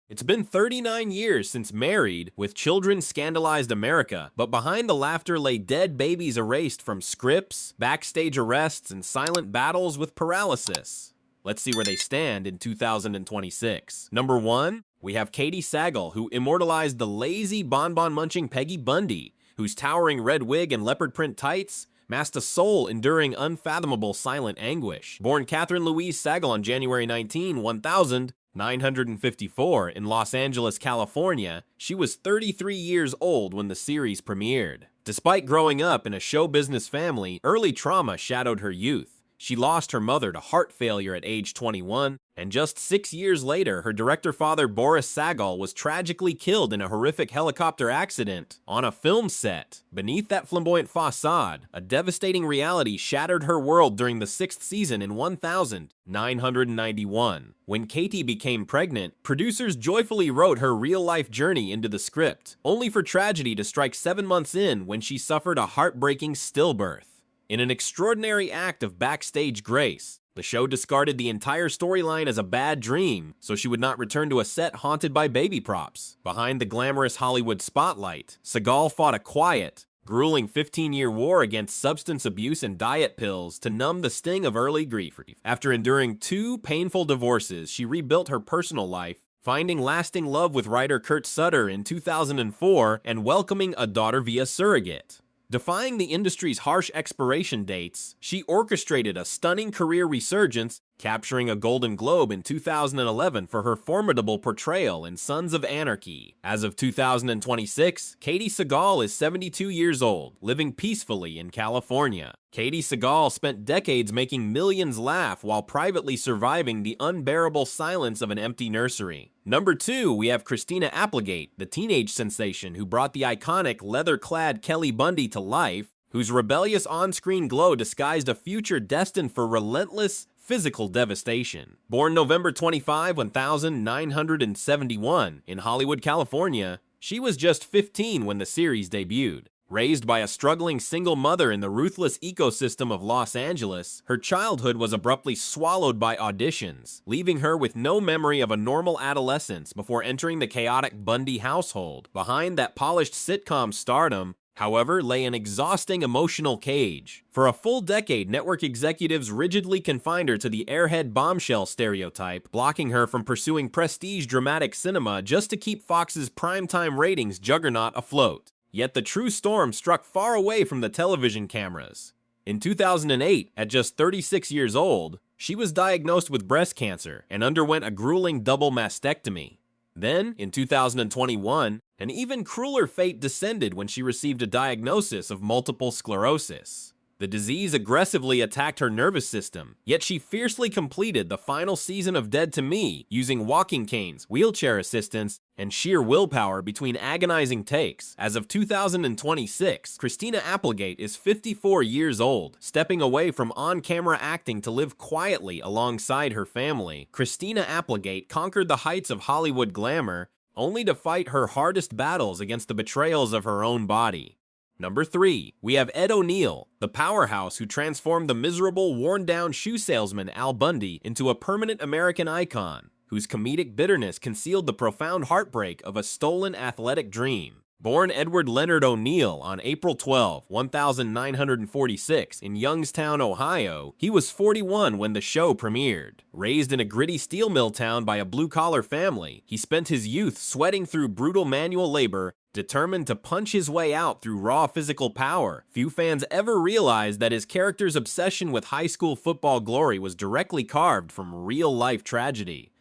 It's been 39 years since Married with Children scandalized America, but behind the laughter lay dead babies erased from scripts, backstage arrests, and silent battles with paralysis. Let's see where they stand in 2026. Number 1, we have Katie Sagal, who immortalized the lazy, bonbon-munching Peggy Bundy, whose towering red wig and leopard print tights masked a soul enduring unfathomable silent anguish. Born Catherine Louise Sagal on January 19, 1954 in Los Angeles, California, she was 33 years old when the series premiered. Despite growing up in a show business family, early trauma shadowed her youth. She lost her mother to heart failure at age 21, and just 6 years later, her director father Boris Sagal was tragically killed in a horrific helicopter accident on a film set. Beneath that flamboyant facade, a devastating reality shattered her world during the 6th season in 1991. When Katie became pregnant, producers joyfully wrote her real-life journey into the script, only for tragedy to strike 7 months in when she suffered a heartbreaking stillbirth. In an extraordinary act of backstage grace, the show discarded the entire storyline as a bad dream, so she would not return to a set haunted by baby props. Behind the glamorous Hollywood spotlight, Sagal fought a quiet, grueling 15-year war against substance abuse and diet pills to numb the sting of early grief. After enduring 2 painful divorces, she rebuilt her personal life, finding lasting love with writer Kurt Sutter in 2004 and welcoming a daughter via surrogate. Defying the industry's harsh expiration dates, she orchestrated a stunning career resurgence, capturing a Golden Globe in 2011 for her formidable portrayal in Sons of Anarchy. As of 2026, Katie Sagal is 72 years old, living peacefully in California. Katie Sagal spent decades making millions laugh while privately surviving the unbearable silence of an empty nursery. Number 2, we have Christina Applegate, the teenage sensation who brought the iconic leather-clad Kelly Bundy to life, whose rebellious on-screen glow disguised a future destined for relentless physical devastation. Born November 25, 1971 in Hollywood, California, she was just 15 when the series debuted. Raised by a struggling single mother in the ruthless ecosystem of Los Angeles, her childhood was abruptly swallowed by auditions, leaving her with no memory of a normal adolescence before entering the chaotic Bundy household. Behind that polished sitcom stardom, however, lay an exhausting emotional cage. For a full decade, network executives rigidly confined her to the airhead bombshell stereotype, blocking her from pursuing prestige dramatic cinema just to keep Fox's primetime ratings juggernaut afloat. Yet the true storm struck far away from the television cameras. In 2008, at just 36 years old, she was diagnosed with breast cancer and underwent a grueling double mastectomy. Then, in 2021, an even crueler fate descended when she received a diagnosis of multiple sclerosis. The disease aggressively attacked her nervous system, yet she fiercely completed the final season of Dead to Me using walking canes, wheelchair assistance, and sheer willpower between agonizing takes. As of 2026, Christina Applegate is 54 years old, stepping away from on-camera acting to live quietly alongside her family. Christina Applegate conquered the heights of Hollywood glamour, only to fight her hardest battles against the betrayals of her own body. Number 3, we have Ed O'Neill, the powerhouse who transformed the miserable, worn-down shoe salesman Al Bundy into a permanent American icon, whose comedic bitterness concealed the profound heartbreak of a stolen athletic dream. Born Edward Leonard O'Neill on April 12, 1946 in Youngstown, Ohio, he was 41 when the show premiered. Raised in a gritty steel mill town by a blue-collar family, he spent his youth sweating through brutal manual labor, determined to punch his way out through raw physical power. Few fans ever realized that his character's obsession with high school football glory was directly carved from real-life tragedy.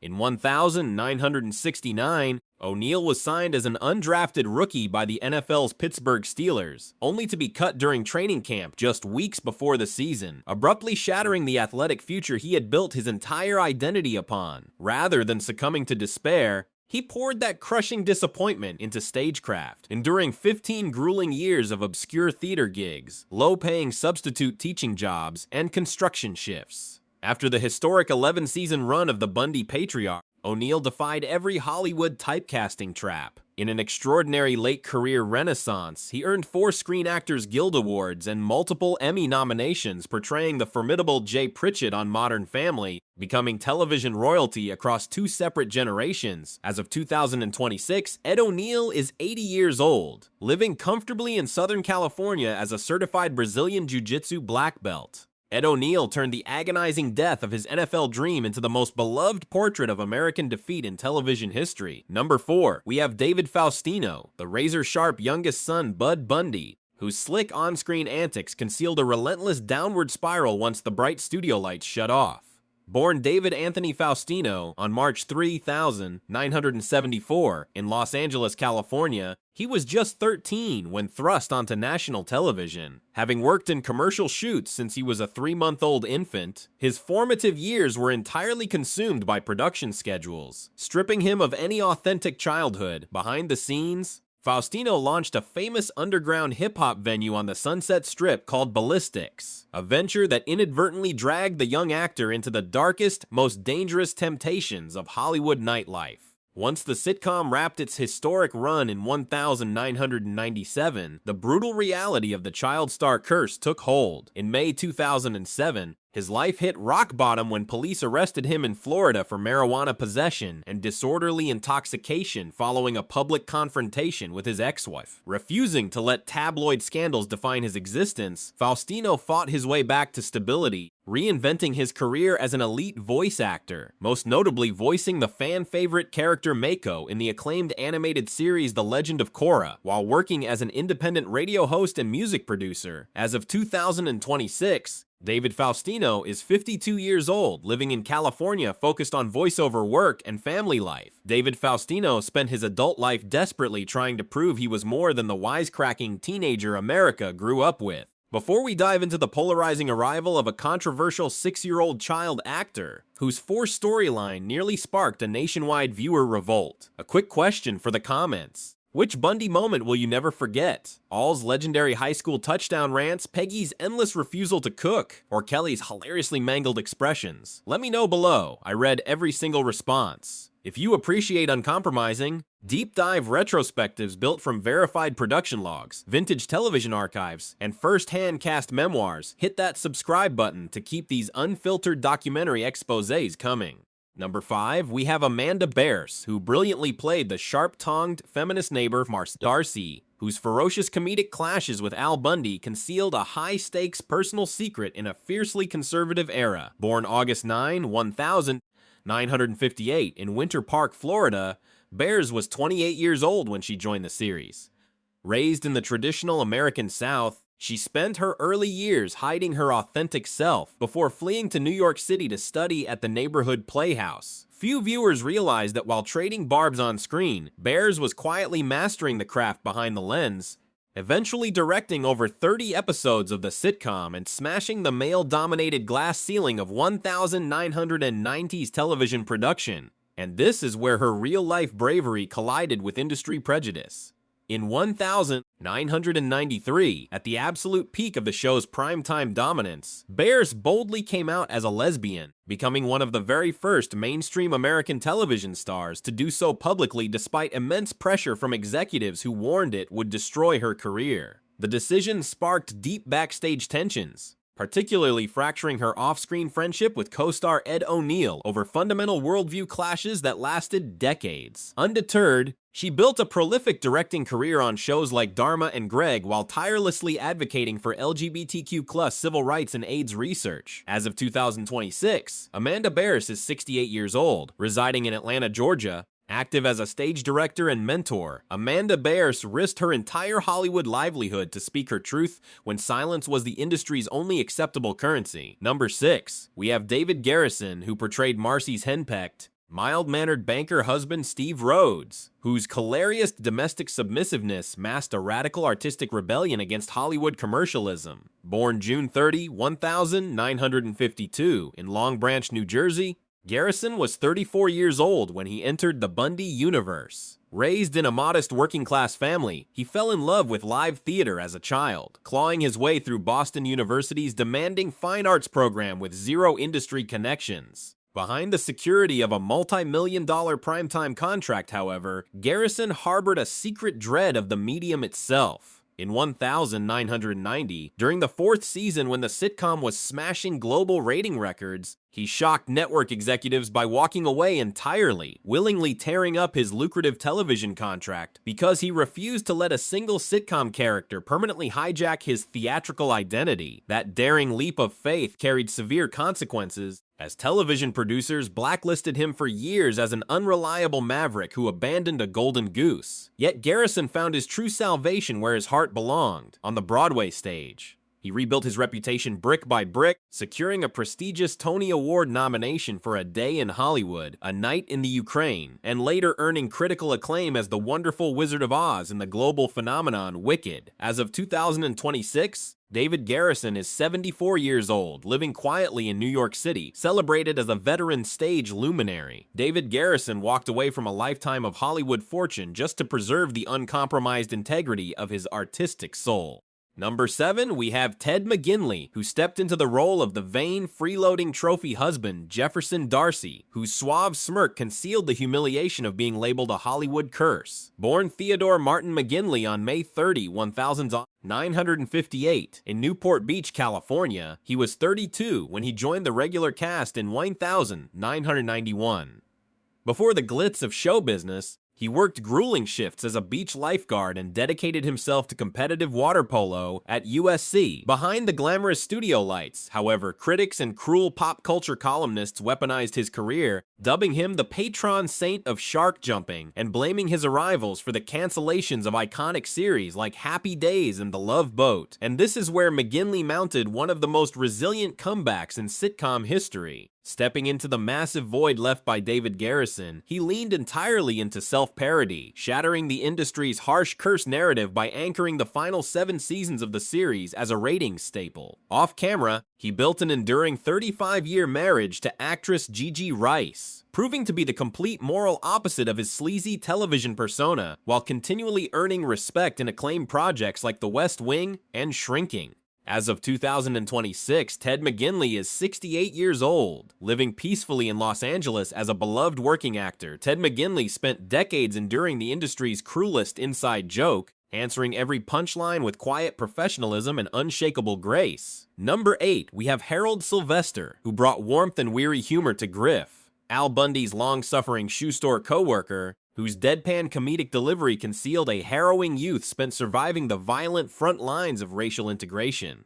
In 1969, O'Neill was signed as an undrafted rookie by the NFL's Pittsburgh Steelers, only to be cut during training camp just weeks before the season, abruptly shattering the athletic future he had built his entire identity upon. Rather than succumbing to despair, he poured that crushing disappointment into stagecraft, enduring 15 grueling years of obscure theater gigs, low-paying substitute teaching jobs, and construction shifts. After the historic 11-season run of the Bundy Patriarch, O'Neill defied every Hollywood typecasting trap, In an extraordinary late-career renaissance, he earned 4 Screen Actors Guild Awards and multiple Emmy nominations portraying the formidable Jay Pritchett on Modern Family, becoming television royalty across 2 separate generations. As of 2026, Ed O'Neill is 80 years old, living comfortably in Southern California as a certified Brazilian Jiu-Jitsu black belt. Ed O'Neill turned the agonizing death of his NFL dream into the most beloved portrait of American defeat in television history. Number 4, we have David Faustino, the razor-sharp youngest son Bud Bundy, whose slick on-screen antics concealed a relentless downward spiral once the bright studio lights shut off. Born David Anthony Faustino on March 974 in Los Angeles, California, he was just 13 when thrust onto national television. Having worked in commercial shoots since he was a 3-month-old infant, his formative years were entirely consumed by production schedules, stripping him of any authentic childhood. Behind the scenes, Faustino launched a famous underground hip-hop venue on the Sunset Strip called Ballistics, a venture that inadvertently dragged the young actor into the darkest, most dangerous temptations of Hollywood nightlife. Once the sitcom wrapped its historic run in 1997, the brutal reality of the child star curse took hold. In May 2007, his life hit rock bottom when police arrested him in Florida for marijuana possession and disorderly intoxication following a public confrontation with his ex-wife. Refusing to let tabloid scandals define his existence, Faustino fought his way back to stability, reinventing his career as an elite voice actor, most notably voicing the fan-favorite character Mako in the acclaimed animated series The Legend of Korra, while working as an independent radio host and music producer. As of 2026, David Faustino is 52 years old, living in California, focused on voiceover work and family life. David Faustino spent his adult life desperately trying to prove he was more than the wisecracking teenager America grew up with. Before we dive into the polarizing arrival of a controversial 6-year-old child actor, whose forced storyline nearly sparked a nationwide viewer revolt, a quick question for the comments. Which Bundy moment will you never forget? All's legendary high school touchdown rants, Peggy's endless refusal to cook, or Kelly's hilariously mangled expressions? Let me know below. I read every single response. If you appreciate uncompromising, deep dive retrospectives built from verified production logs, vintage television archives, and first-hand cast memoirs, hit that subscribe button to keep these unfiltered documentary exposés coming. Number 5, we have Amanda Bearse, who brilliantly played the sharp-tongued feminist neighbor Marcy Darcy, whose ferocious comedic clashes with Al Bundy concealed a high-stakes personal secret in a fiercely conservative era. Born August 1958 in Winter Park, Florida, Bearse was 28 years old when she joined the series. Raised in the traditional American South, she spent her early years hiding her authentic self before fleeing to New York City to study at the neighborhood playhouse. Few viewers realized that while trading barbs on screen, Bearse was quietly mastering the craft behind the lens, eventually directing over 30 episodes of the sitcom and smashing the male-dominated glass ceiling of 1990s television production. And this is where her real-life bravery collided with industry prejudice. In 1993, at the absolute peak of the show's primetime dominance, Bearse boldly came out as a lesbian, becoming one of the very first mainstream American television stars to do so publicly despite immense pressure from executives who warned it would destroy her career. The decision sparked deep backstage tensions, particularly fracturing her off-screen friendship with co-star Ed O'Neill over fundamental worldview clashes that lasted decades. Undeterred, she built a prolific directing career on shows like Dharma and Greg while tirelessly advocating for LGBTQ+ civil rights and AIDS research. As of 2026, Amanda Bearse is 68 years old, residing in Atlanta, Georgia. Active as a stage director and mentor, Amanda Bearse risked her entire Hollywood livelihood to speak her truth when silence was the industry's only acceptable currency. Number 6, we have David Garrison, who portrayed Marcy's henpecked, mild-mannered banker husband Steve Rhodes, whose hilarious domestic submissiveness masked a radical artistic rebellion against Hollywood commercialism. Born June 30, 1952 in Long Branch, New Jersey, Garrison was 34 years old when he entered the Bundy universe. Raised in a modest working-class family, he fell in love with live theater as a child, clawing his way through Boston University's demanding fine arts program with zero industry connections. Behind the security of a multi-million-dollar primetime contract, however, Garrison harbored a secret dread of the medium itself. In 1990, during the fourth season when the sitcom was smashing global rating records, he shocked network executives by walking away entirely, willingly tearing up his lucrative television contract because he refused to let a single sitcom character permanently hijack his theatrical identity. That daring leap of faith carried severe consequences, as television producers blacklisted him for years as an unreliable maverick who abandoned a golden goose. Yet Garrison found his true salvation where his heart belonged, on the Broadway stage. He rebuilt his reputation brick by brick, securing a prestigious Tony Award nomination for A Day in Hollywood, A Night in the Ukraine, and later earning critical acclaim as the wonderful Wizard of Oz in the global phenomenon Wicked. As of 2026, David Garrison is 74 years old, living quietly in New York City, celebrated as a veteran stage luminary. David Garrison walked away from a lifetime of Hollywood fortune just to preserve the uncompromised integrity of his artistic soul. Number 7, we have Ted McGinley, who stepped into the role of the vain, freeloading trophy husband, Jefferson Darcy, whose suave smirk concealed the humiliation of being labeled a Hollywood curse. Born Theodore Martin McGinley on May 30, 1958, in Newport Beach, California, he was 32 when he joined the regular cast in 1991. Before the glitz of show business, he worked grueling shifts as a beach lifeguard and dedicated himself to competitive water polo at USC. Behind the glamorous studio lights, however, critics and cruel pop culture columnists weaponized his career, dubbing him the patron saint of shark jumping and blaming his arrivals for the cancellations of iconic series like Happy Days and The Love Boat. And this is where McGinley mounted one of the most resilient comebacks in sitcom history. Stepping into the massive void left by David Garrison, he leaned entirely into self-parody, shattering the industry's harsh curse narrative by anchoring the final 7 seasons of the series as a ratings staple. Off-camera, he built an enduring 35-year marriage to actress Gigi Rice, proving to be the complete moral opposite of his sleazy television persona, while continually earning respect in acclaimed projects like The West Wing and Shrinking. As of 2026, Ted McGinley is 68 years old. Living peacefully in Los Angeles as a beloved working actor, Ted McGinley spent decades enduring the industry's cruelest inside joke, answering every punchline with quiet professionalism and unshakable grace. Number 8, we have Harold Sylvester, who brought warmth and weary humor to Griff, Al Bundy's long-suffering shoe store co-worker, whose deadpan comedic delivery concealed a harrowing youth spent surviving the violent front lines of racial integration.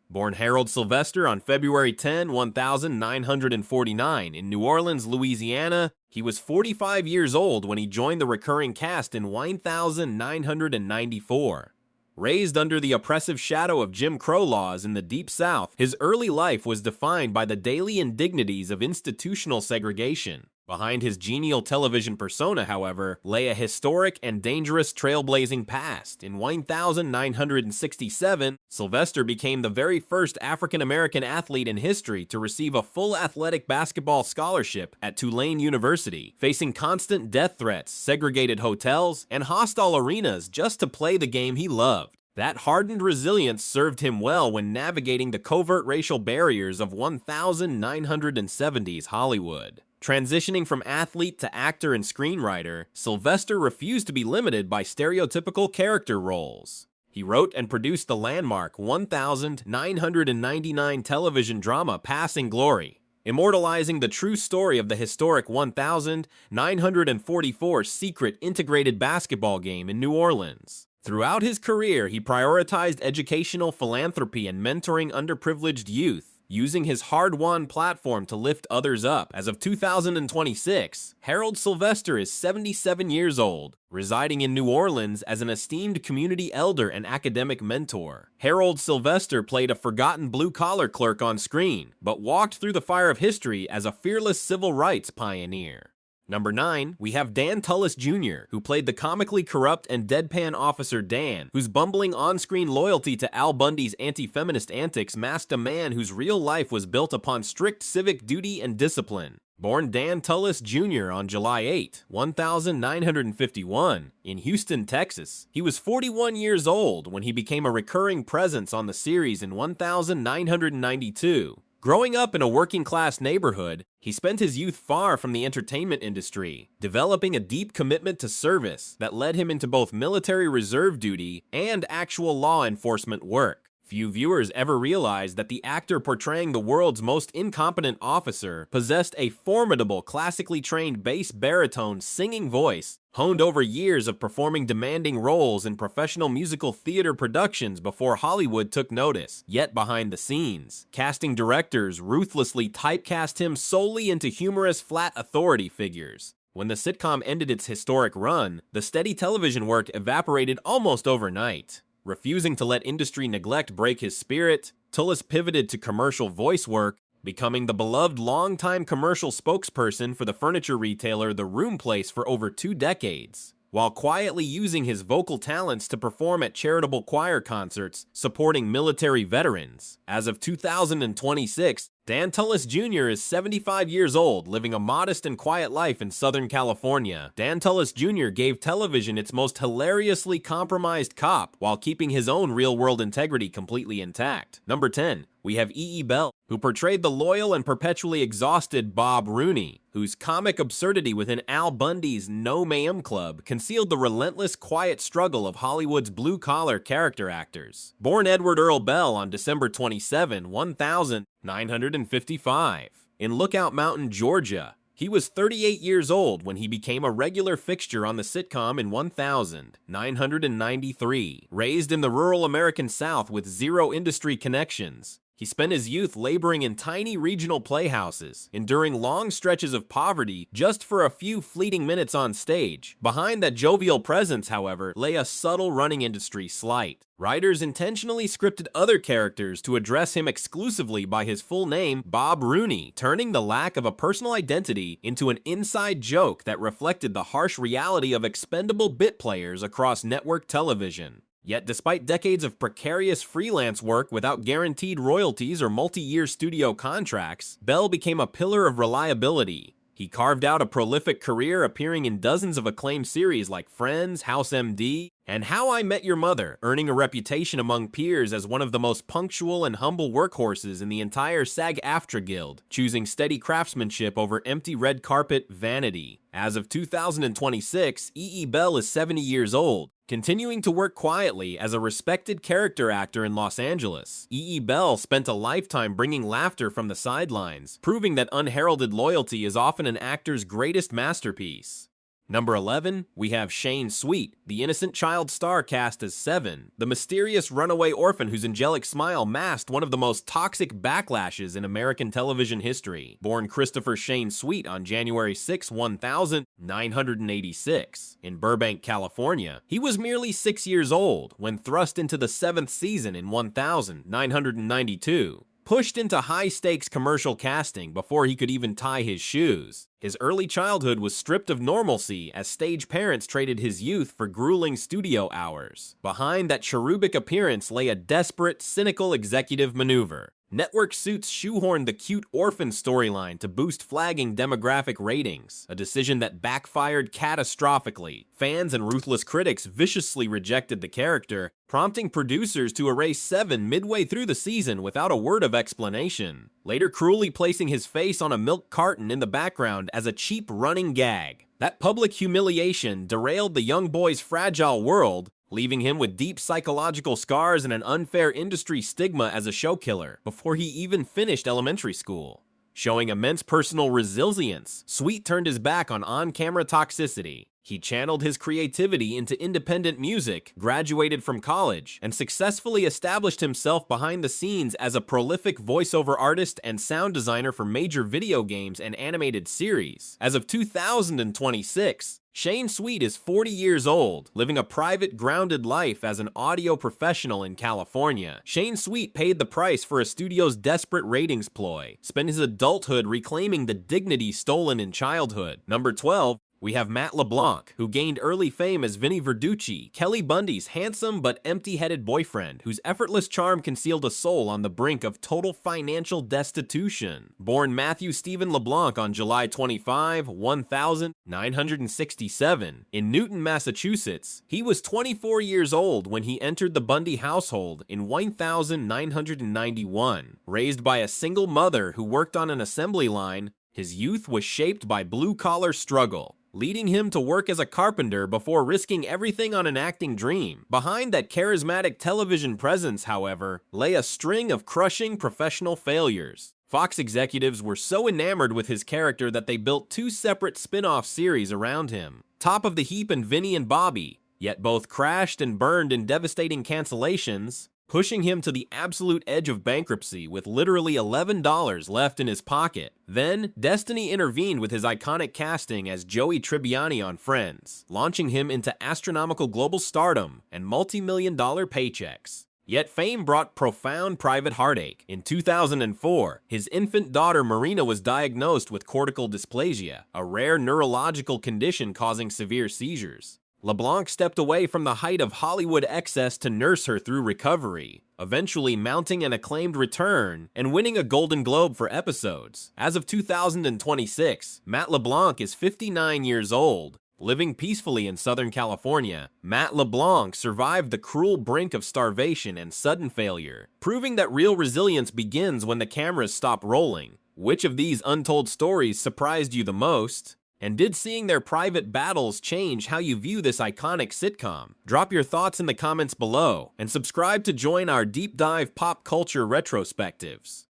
Born Harold Sylvester on February 10, 1949 in New Orleans, Louisiana, he was 45 years old when he joined the recurring cast in 1994. Raised under the oppressive shadow of Jim Crow laws in the Deep South, his early life was defined by the daily indignities of institutional segregation. Behind his genial television persona, however, lay a historic and dangerous trailblazing past. In 1967, Sylvester became the very first African-American athlete in history to receive a full athletic basketball scholarship at Tulane University, facing constant death threats, segregated hotels, and hostile arenas just to play the game he loved. That hardened resilience served him well when navigating the covert racial barriers of 1970s Hollywood. Transitioning from athlete to actor and screenwriter, Sylvester refused to be limited by stereotypical character roles. He wrote and produced the landmark 1999 television drama Passing Glory, immortalizing the true story of the historic 1944 secret integrated basketball game in New Orleans. Throughout his career, he prioritized educational philanthropy and mentoring underprivileged youth, using his hard-won platform to lift others up. As of 2026, Harold Sylvester is 77 years old, residing in New Orleans as an esteemed community elder and academic mentor. Harold Sylvester played a forgotten blue-collar clerk on screen, but walked through the fire of history as a fearless civil rights pioneer. Number 9, we have Dan Tullis Jr., who played the comically corrupt and deadpan Officer Dan, whose bumbling on-screen loyalty to Al Bundy's anti-feminist antics masked a man whose real life was built upon strict civic duty and discipline. Born Dan Tullis Jr. on July 8, 1951, in Houston, Texas, he was 41 years old when he became a recurring presence on the series in 1992. Growing up in a working-class neighborhood, he spent his youth far from the entertainment industry, developing a deep commitment to service that led him into both military reserve duty and actual law enforcement work. Few viewers ever realized that the actor portraying the world's most incompetent officer possessed a formidable, classically trained bass baritone singing voice, honed over years of performing demanding roles in professional musical theater productions before Hollywood took notice. Yet behind the scenes, casting directors ruthlessly typecast him solely into humorous flat authority figures. When the sitcom ended its historic run, the steady television work evaporated almost overnight. Refusing to let industry neglect break his spirit, Tullis pivoted to commercial voice work, becoming the beloved longtime commercial spokesperson for the furniture retailer The Room Place for over 2 decades, while quietly using his vocal talents to perform at charitable choir concerts supporting military veterans. As of 2026, Dan Tullis Jr. is 75 years old, living a modest and quiet life in Southern California. Dan Tullis Jr. gave television its most hilariously compromised cop while keeping his own real-world integrity completely intact. Number 10. We have E.E. Bell, who portrayed the loyal and perpetually exhausted Bob Rooney, whose comic absurdity within Al Bundy's No Ma'am Club concealed the relentless, quiet struggle of Hollywood's blue-collar character actors. Born Edward Earl Bell on December 27, 1955, in Lookout Mountain, Georgia, he was 38 years old when he became a regular fixture on the sitcom in 1993. Raised in the rural American South with zero industry connections, he spent his youth laboring in tiny regional playhouses, enduring long stretches of poverty just for a few fleeting minutes on stage. Behind that jovial presence, however, lay a subtle running industry slight. Writers intentionally scripted other characters to address him exclusively by his full name, Bob Rooney, turning the lack of a personal identity into an inside joke that reflected the harsh reality of expendable bit players across network television. Yet despite decades of precarious freelance work without guaranteed royalties or multi-year studio contracts, Bell became a pillar of reliability. He carved out a prolific career appearing in dozens of acclaimed series like Friends, House MD, and How I Met Your Mother, earning a reputation among peers as one of the most punctual and humble workhorses in the entire SAG-AFTRA Guild, choosing steady craftsmanship over empty red carpet vanity. As of 2026, E.E. Bell is 70 years old, continuing to work quietly as a respected character actor in Los Angeles. E.E. Bell spent a lifetime bringing laughter from the sidelines, proving that unheralded loyalty is often an actor's greatest masterpiece. Number 11, we have Shane Sweet, the innocent child star cast as Seven, the mysterious runaway orphan whose angelic smile masked one of the most toxic backlashes in American television history. Born Christopher Shane Sweet on January 6, 1986, in Burbank, California, he was merely 6 years old when thrust into the 7th season in 1992. Pushed into high-stakes commercial casting before he could even tie his shoes. His early childhood was stripped of normalcy as stage parents traded his youth for grueling studio hours. Behind that cherubic appearance lay a desperate, cynical executive maneuver. Network suits shoehorned the cute orphan storyline to boost flagging demographic ratings, a decision that backfired catastrophically. Fans and ruthless critics viciously rejected the character, prompting producers to erase Seven midway through the season without a word of explanation, later cruelly placing his face on a milk carton in the background as a cheap running gag. That public humiliation derailed the young boy's fragile world, leaving him with deep psychological scars and an unfair industry stigma as a show killer before he even finished elementary school. Showing immense personal resilience, Sweet turned his back on on-camera toxicity. He channeled his creativity into independent music, graduated from college, and successfully established himself behind the scenes as a prolific voiceover artist and sound designer for major video games and animated series. As of 2026, Shane Sweet is 40 years old, living a private, grounded life as an audio professional in California. Shane Sweet paid the price for a studio's desperate ratings ploy, spent his adulthood reclaiming the dignity stolen in childhood. Number 12, We have Matt LeBlanc, who gained early fame as Vinnie Verducci, Kelly Bundy's handsome but empty-headed boyfriend, whose effortless charm concealed a soul on the brink of total financial destitution. Born Matthew Stephen LeBlanc on July 25, 1967, in Newton, Massachusetts, he was 24 years old when he entered the Bundy household in 1991. Raised by a single mother who worked on an assembly line, his youth was shaped by blue-collar struggle, leading him to work as a carpenter before risking everything on an acting dream. Behind that charismatic television presence, however, lay a string of crushing professional failures. Fox executives were so enamored with his character that they built two separate spin-off series around him, Top of the Heap and Vinny and Bobby, yet both crashed and burned in devastating cancellations, pushing him to the absolute edge of bankruptcy with literally $11 left in his pocket. Then, destiny intervened with his iconic casting as Joey Tribbiani on Friends, launching him into astronomical global stardom and multi-million-dollar paychecks. Yet fame brought profound private heartache. In 2004, his infant daughter Marina was diagnosed with cortical dysplasia, a rare neurological condition causing severe seizures. LeBlanc stepped away from the height of Hollywood excess to nurse her through recovery, eventually mounting an acclaimed return and winning a Golden Globe for episodes. As of 2026, Matt LeBlanc is 59 years old. Living peacefully in Southern California, Matt LeBlanc survived the cruel brink of starvation and sudden failure, proving that real resilience begins when the cameras stop rolling. Which of these untold stories surprised you the most? And did seeing their private battles change how you view this iconic sitcom? Drop your thoughts in the comments below, and subscribe to join our deep dive pop culture retrospectives.